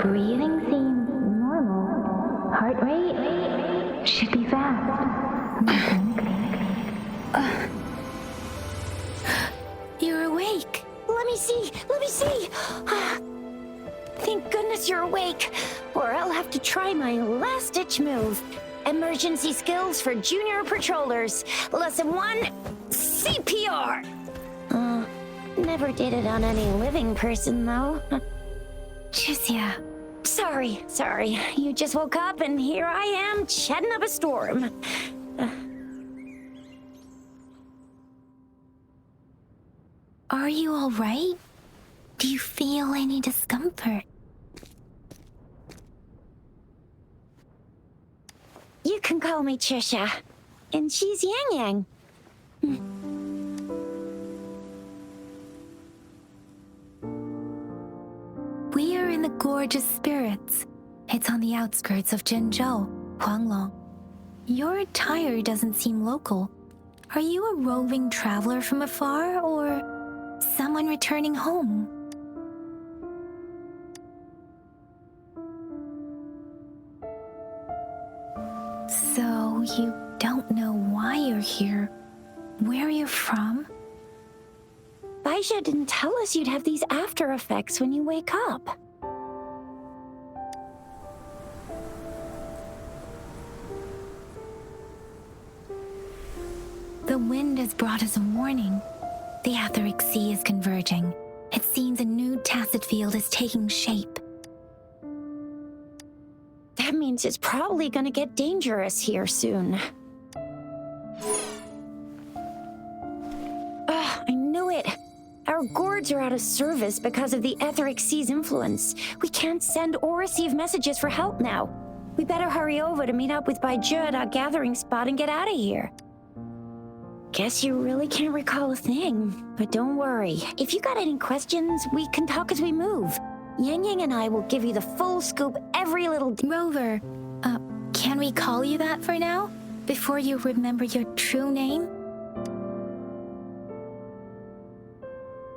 breathing seems normal. Heart rate should be fast. You're awake. Let me see. Thank goodness you're awake, or I'll have to try my last-ditch move. Emergency skills for junior patrollers. Lesson 1, CPR. Never did it on any living person, though. Jusia. Sorry. You just woke up, and here I am, chatting up a storm. Are you all right? Do you feel any discomfort? You can call me Trisha, and she's Yang Yang. We are in the Gorgeous Spirits. It's on the outskirts of Zhenzhou, Huanglong. Your attire doesn't seem local. Are you a roving traveler from afar, or someone returning home? So you don't know why you're here, where you're from? Baisha didn't tell us you'd have these after effects when you wake up. The wind has brought us a warning. The etheric sea is converging. It seems a new tacit field is taking shape. That means it's probably gonna get dangerous here soon. I knew it. Our gourds are out of service because of the etheric sea's influence. We can't send or receive messages for help now. We better hurry over to meet up with Baizhi at our gathering spot and get out of here. Guess you really can't recall a thing, but don't worry. If you got any questions, we can talk as we move. Yang Yang and I will give you the full scoop every little... Rover, can we call you that for now? Before you remember your true name?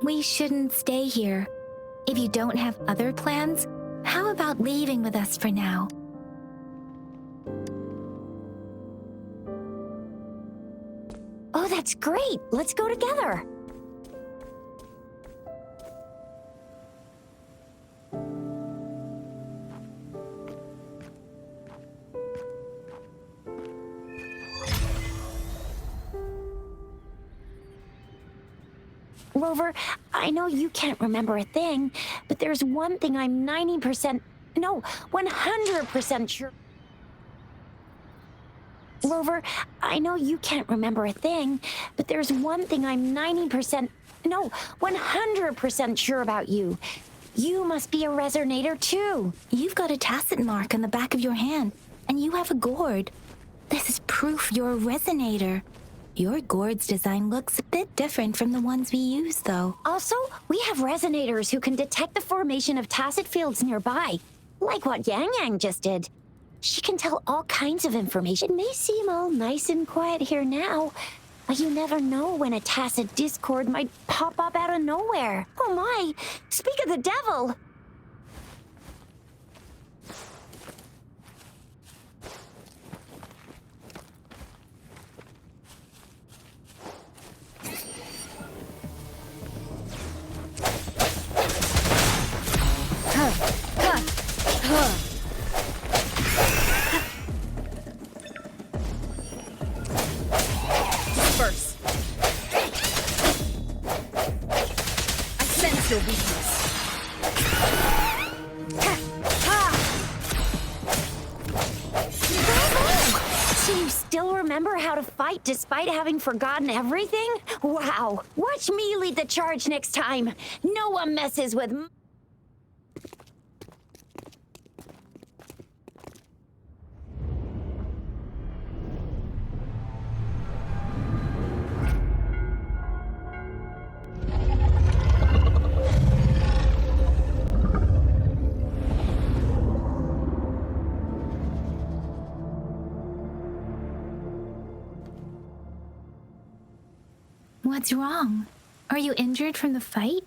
We shouldn't stay here. If you don't have other plans, how about leaving with us for now? Oh, that's great! Let's go together! Rover, I know you can't remember a thing, but there's one thing I'm 100% sure... Rover, I know you can't remember a thing, but there's one thing I'm 100% sure about you. You must be a resonator too. You've got a tacit mark on the back of your hand, and you have a gourd. This is proof you're a resonator. Your gourd's design looks a bit different from the ones we use, though. Also, we have resonators who can detect the formation of tacit fields nearby, like what Yang Yang just did. She can tell all kinds of information. It may seem all nice and quiet here now, but you never know when a tacit discord might pop up out of nowhere. Oh my! Speak of the devil! Disperse. I sense your weakness. So you still remember how to fight despite having forgotten everything? Wow! Watch me lead the charge next time. No one messes with What's wrong? Are you injured from the fight?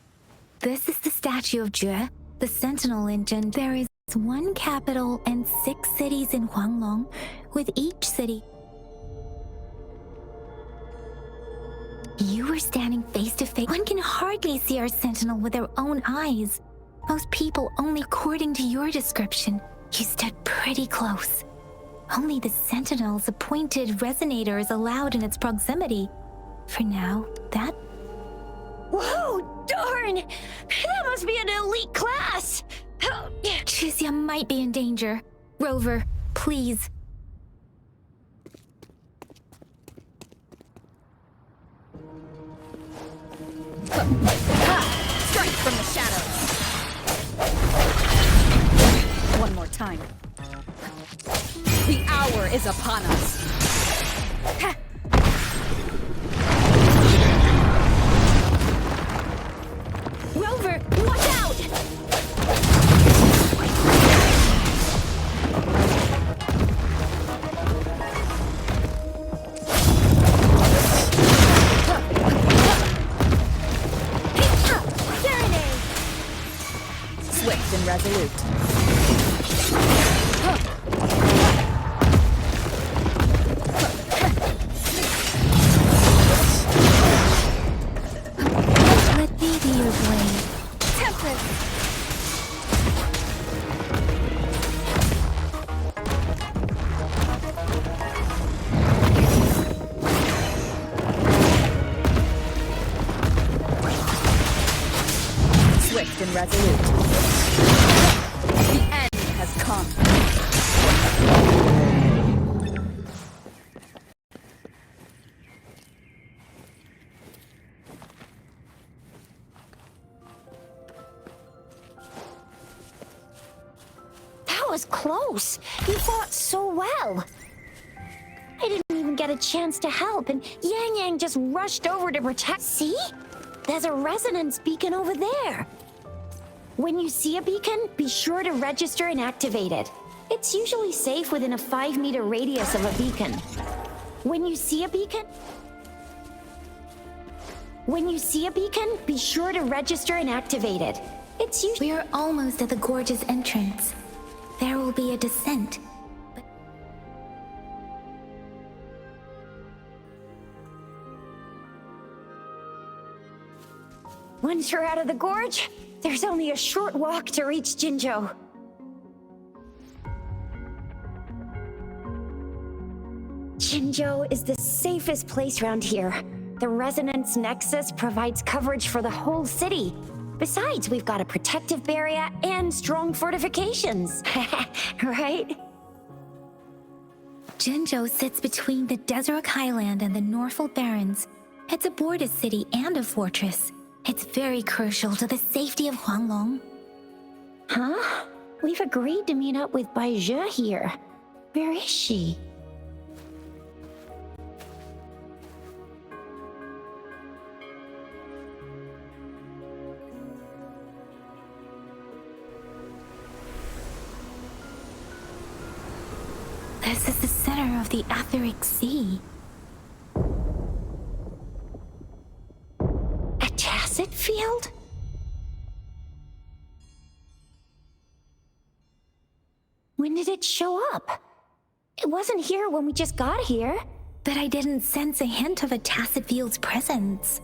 This is the statue of Jue, the sentinel engine. There is one capital and 6 cities in Huanglong, with each city. You were standing face to face. One can hardly see our sentinel with their own eyes. Most people only according to your description. You stood pretty close. Only the sentinel's appointed resonator is allowed in its proximity. For now, that... Whoa, darn! That must be an elite class! Chuzia might be in danger. Rover, please. Strike from the shadows! One more time. The hour is upon us. Rover, watch out! Swift and resolute. Let me be your blade. Tempest! Swift and resolute. The end has come. That was close. You fought so well. I didn't even get a chance to help, and Yang Yang just rushed over to protect. See? There's a resonance beacon over there. When you see a beacon, be sure to register and activate it. It's usually safe within a 5-meter radius of a beacon. When you see a beacon, be sure to register and activate it. It's usually... We are almost at the gorge's entrance. There will be a descent. Once you're out of the gorge, there's only a short walk to reach Jinzhou. Jinzhou is the safest place around here. The Resonance Nexus provides coverage for the whole city. Besides, we've got a protective barrier and strong fortifications. Right? Jinzhou sits between the Desert Highland and the Norfolk Barrens. It's a border city and a fortress. It's very crucial to the safety of Huanglong. Huh? We've agreed to meet up with Bai Zhe here. Where is she? This is the center of the etheric sea. A tacit field? When did it show up? It wasn't here when we just got here. But I didn't sense a hint of a tacit field's presence.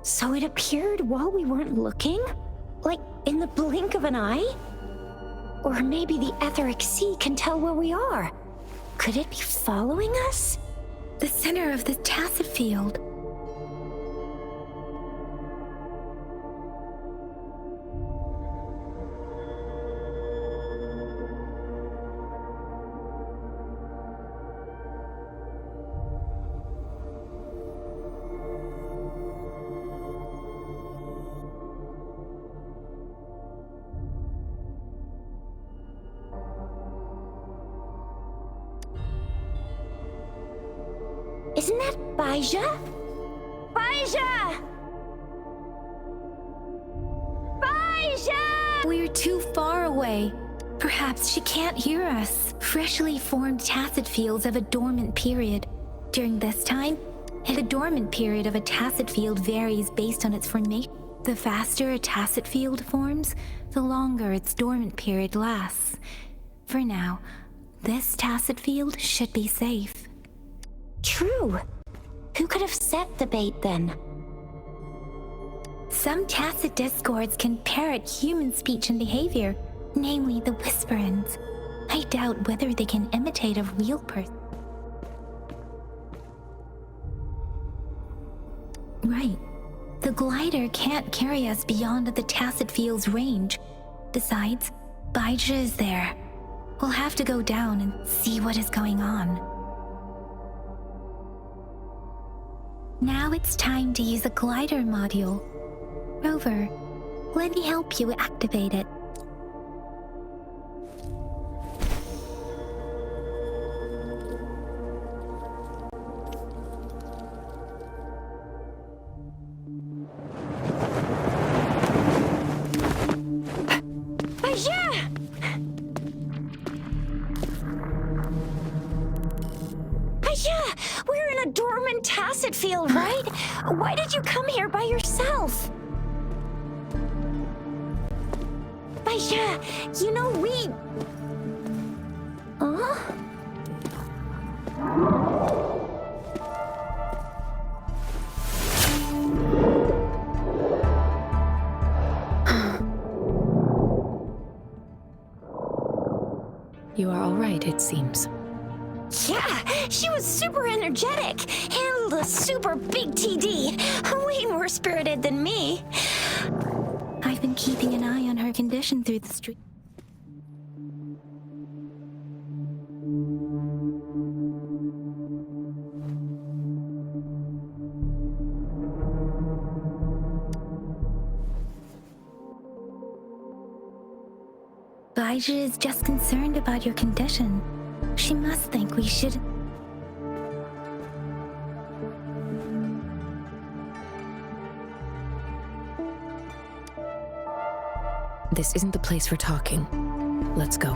So it appeared while we weren't looking? Like in the blink of an eye? Or maybe the etheric sea can tell where we are. Could it be following us? The center of the tacit field. Isn't that Bai Zhe? Bai Zhe! Bai Zhe! We're too far away. Perhaps she can't hear us. Freshly formed tacit fields have a dormant period. During this time, the dormant period of a tacit field varies based on its formation. The faster a tacit field forms, the longer its dormant period lasts. For now, this tacit field should be safe. True. Who could have set the bait then? Some tacit discords can parrot human speech and behavior, namely the whisperings. I doubt whether they can imitate a real person. Right. The glider can't carry us beyond the tacit field's range. Besides, Baija is there. We'll have to go down and see what is going on. Now it's time to use a glider module. Rover, let me help you activate it. We're in a dormant tacit field, right? Why did you come here by yourself? Baija, you know we... Huh? You are all right, it seems. Yeah, she was super energetic. Handled a super big TD. Way more spirited than me. I've been keeping an eye on her condition through the street. Baija is just concerned about your condition. She must think we should... This isn't the place for talking. Let's go.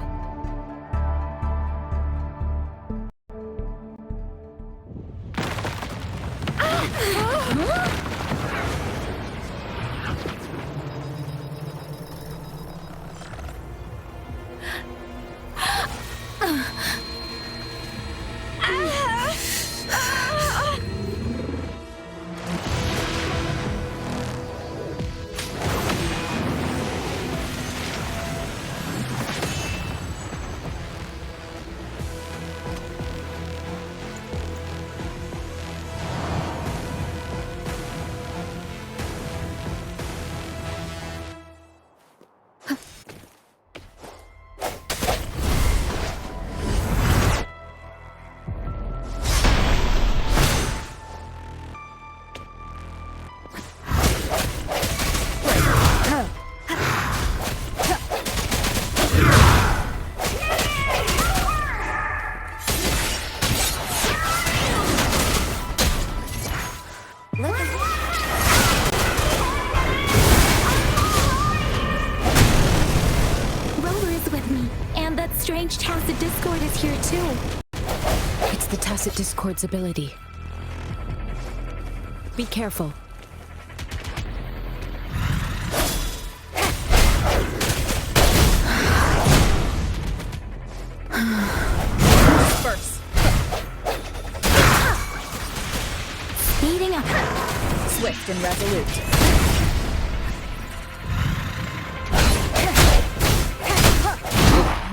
Strange tacit discord is here too. It's the tacit discord's ability. Be careful. First. Speeding up. Swift and resolute.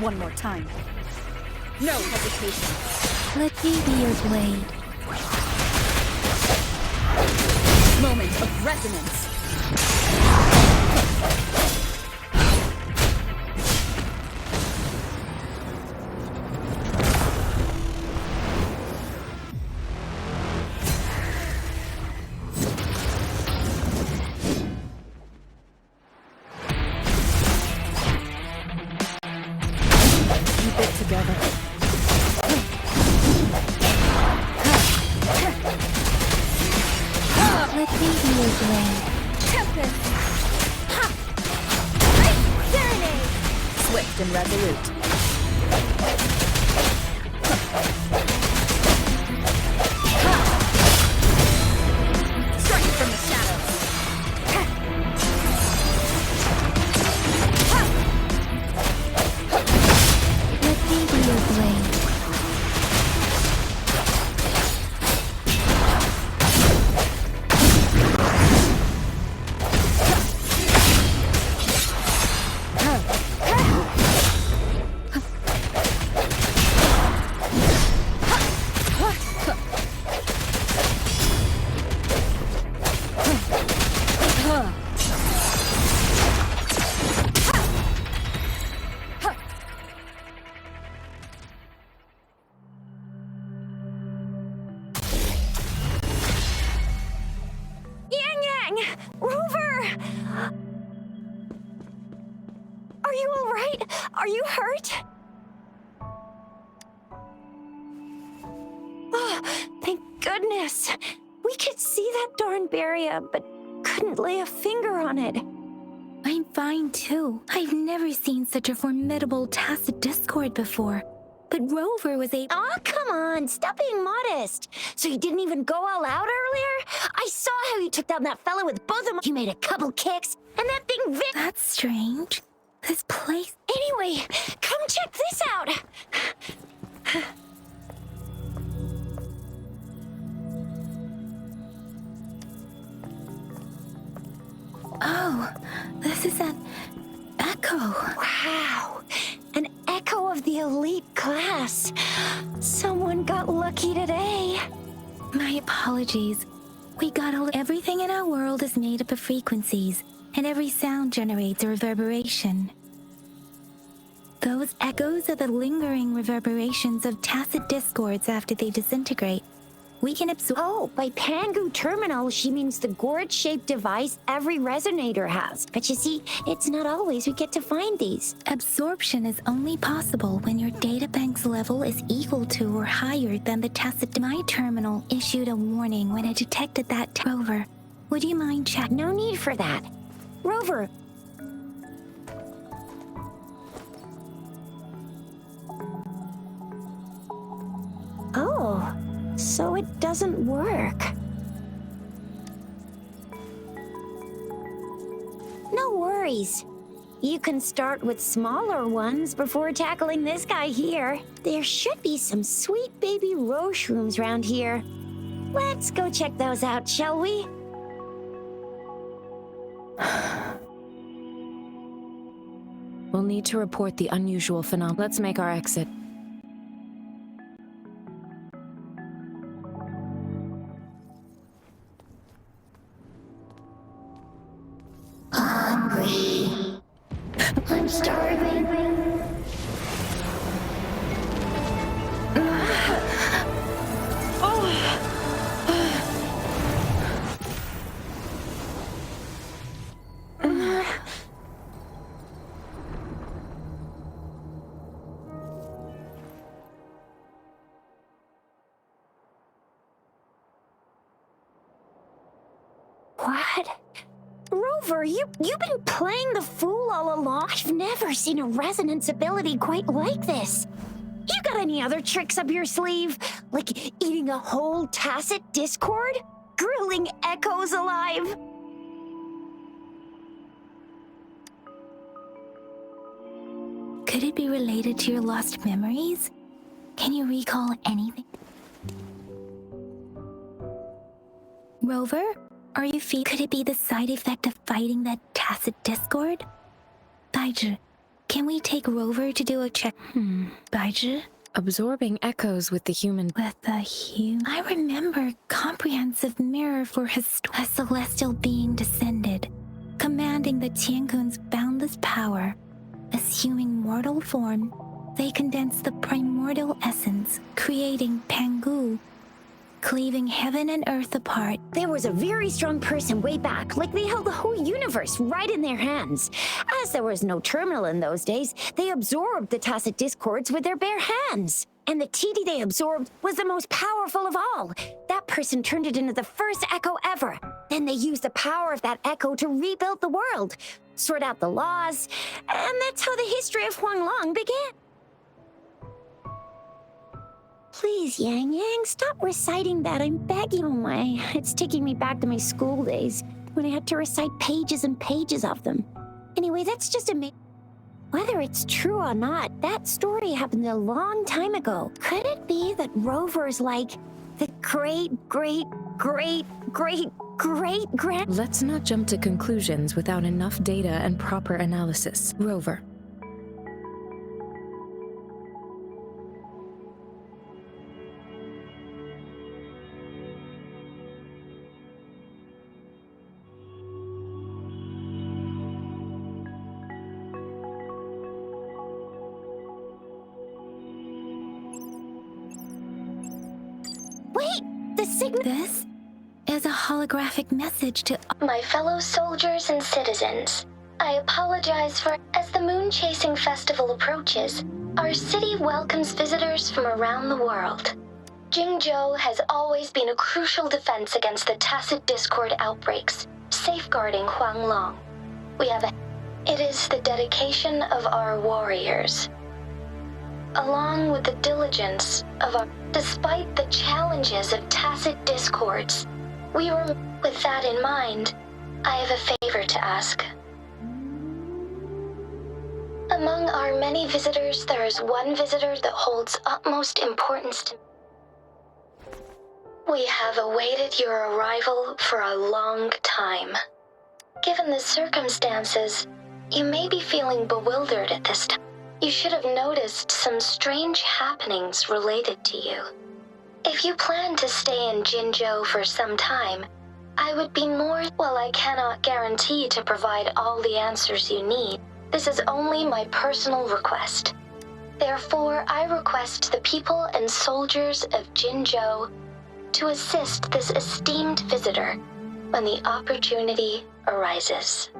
One more time. No hesitation. Let me be your blade. Moment of resonance. Together. Let me be your blade. Tempest! Ha! Serenade! Swift and resolute. Strike from the shadows. goodness! We could see that darn barrier, but couldn't lay a finger on it. I'm fine too. I've never seen such a formidable tacit discord before. But Rover was able— Aw, come on, stop being modest. So you didn't even go all out earlier? I saw how you took down that fella with both of them. You made a couple kicks, and that thing That's strange. This place— Anyway, come check this out. Oh, this is an echo. Wow, an echo of the elite class. Someone got lucky today. My apologies. We got everything in our world is made up of frequencies, and every sound generates a reverberation. Those echoes are the lingering reverberations of tacit discords after they disintegrate. We can absorb— Oh, by Pangu terminal, she means the gourd-shaped device every resonator has. But you see, it's not always we get to find these. Absorption is only possible when your databank's level is equal to or higher than the tacit— My terminal issued a warning when it detected that Rover. Would you mind checking? No need for that. Rover. Oh, so it doesn't work. No worries. You can start with smaller ones before tackling this guy here. There should be some sweet baby roshrooms around here. Let's go check those out, shall we? We'll need to report the unusual phenomenon. Let's make our exit. Hungry. I'm starving. What? Rover, you've been playing the fool all along. I've never seen a resonance ability quite like this. You got any other tricks up your sleeve? Like eating a whole tacit discord? Grilling echoes alive? Could it be related to your lost memories? Can you recall anything? Rover, are you Could it be the side effect of fighting that tacit discord? Baizhi, can we take Rover to do a check? Baizhi? Absorbing echoes with the human. With the I remember comprehensive mirror for a celestial being descended, commanding the Tiankun's boundless power. Assuming mortal form, they condense the primordial essence, creating Pangu, cleaving heaven and earth apart. There was a very strong person way back, like they held the whole universe right in their hands. As there was no terminal in those days, they absorbed the tacit discords with their bare hands. And the TD they absorbed was the most powerful of all. That person turned it into the first echo ever. Then they used the power of that echo to rebuild the world, sort out the laws, and that's how the history of Huanglong began. Please, Yang Yang, stop reciting that. I'm begging. Oh my, it's taking me back to my school days when I had to recite pages and pages of them. Anyway, that's just amazing. Whether it's true or not, that story happened a long time ago. Could it be that Rover's like the great grand— Let's not jump to conclusions without enough data and proper analysis. Rover. Wait! The signal— This is a holographic message to My fellow soldiers and citizens, I apologize for— As the Moon Chasing Festival approaches, our city welcomes visitors from around the world. Jingzhou has always been a crucial defense against the tacit discord outbreaks, safeguarding Huanglong. It is the dedication of our warriors, along with the diligence of our... Despite the challenges of tacit discords, with that in mind, I have a favor to ask. Among our many visitors, there is one visitor that holds utmost importance to me. We have awaited your arrival for a long time. Given the circumstances, you may be feeling bewildered at this time. You should have noticed some strange happenings related to you. If you plan to stay in Jinzhou for some time, I would be more... While I cannot guarantee to provide all the answers you need, this is only my personal request. Therefore, I request the people and soldiers of Jinzhou to assist this esteemed visitor when the opportunity arises.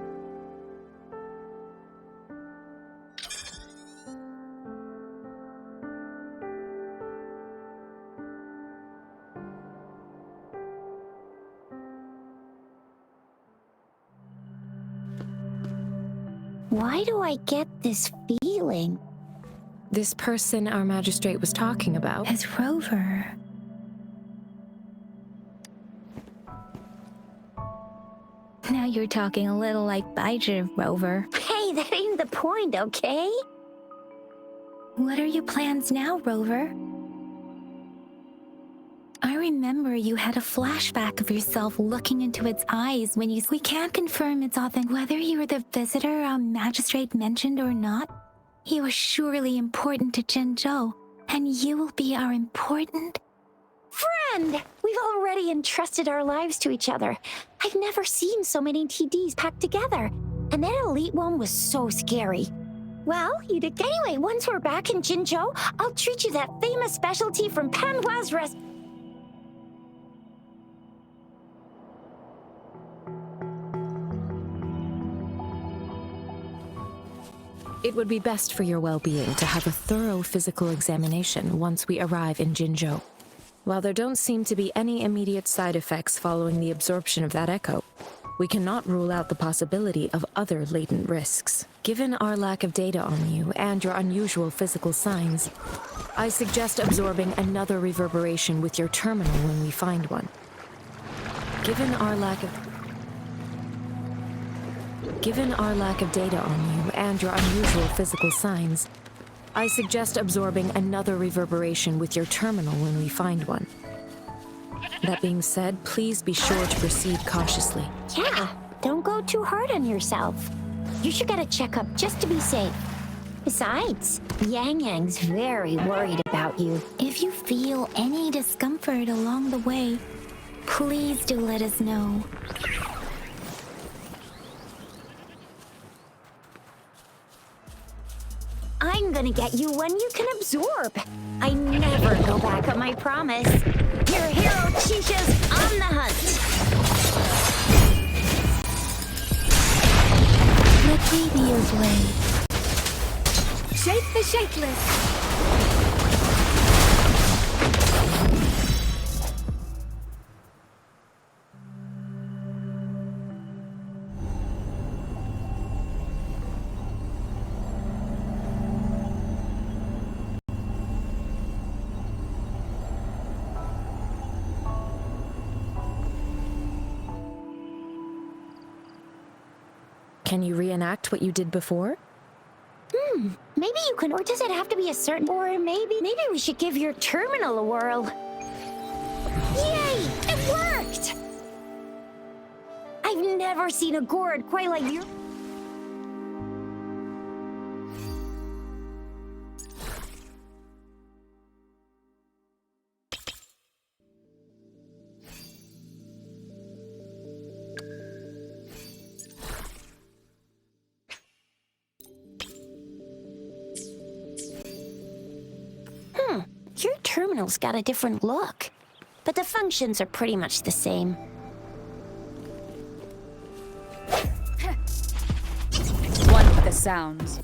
Why do I get this feeling? This person our magistrate was talking about. As Rover. Now you're talking a little like Baizhi, Rover. Hey, that ain't the point, okay? What are your plans now, Rover? I remember you had a flashback of yourself looking into its eyes when you... We can't confirm its authentic... Whether you were the visitor our magistrate mentioned or not, you are surely important to Jinzhou, and you will be our important... Friend! We've already entrusted our lives to each other. I've never seen so many TDs packed together, and that elite one was so scary. Well, anyway, once we're back in Jinzhou, I'll treat you that famous specialty from Panhua's restaurant. It would be best for your well-being to have a thorough physical examination once we arrive in Jinzhou. While there don't seem to be any immediate side effects following the absorption of that echo, we cannot rule out the possibility of other latent risks. Given our lack of data on you and your unusual physical signs, I suggest absorbing another reverberation with your terminal when we find one. Given our lack of data on you and your unusual physical signs, I suggest absorbing another reverberation with your terminal when we find one. That being said, please be sure to proceed cautiously. Yeah, don't go too hard on yourself. You should get a checkup just to be safe. Besides, Yang Yang's very worried about you. If you feel any discomfort along the way, please do let us know. I'm gonna get you one you can absorb. I never go back on my promise. Your hero Chicha's on the hunt. Let me be your blade. Shake the shakeless! Can you reenact what you did before? Maybe you can, or does it have to be a certain... Or maybe we should give your terminal a whirl. Yay! It worked! I've never seen a gourd quite like you. Your terminal's got a different look, but the functions are pretty much the same. One with the sounds.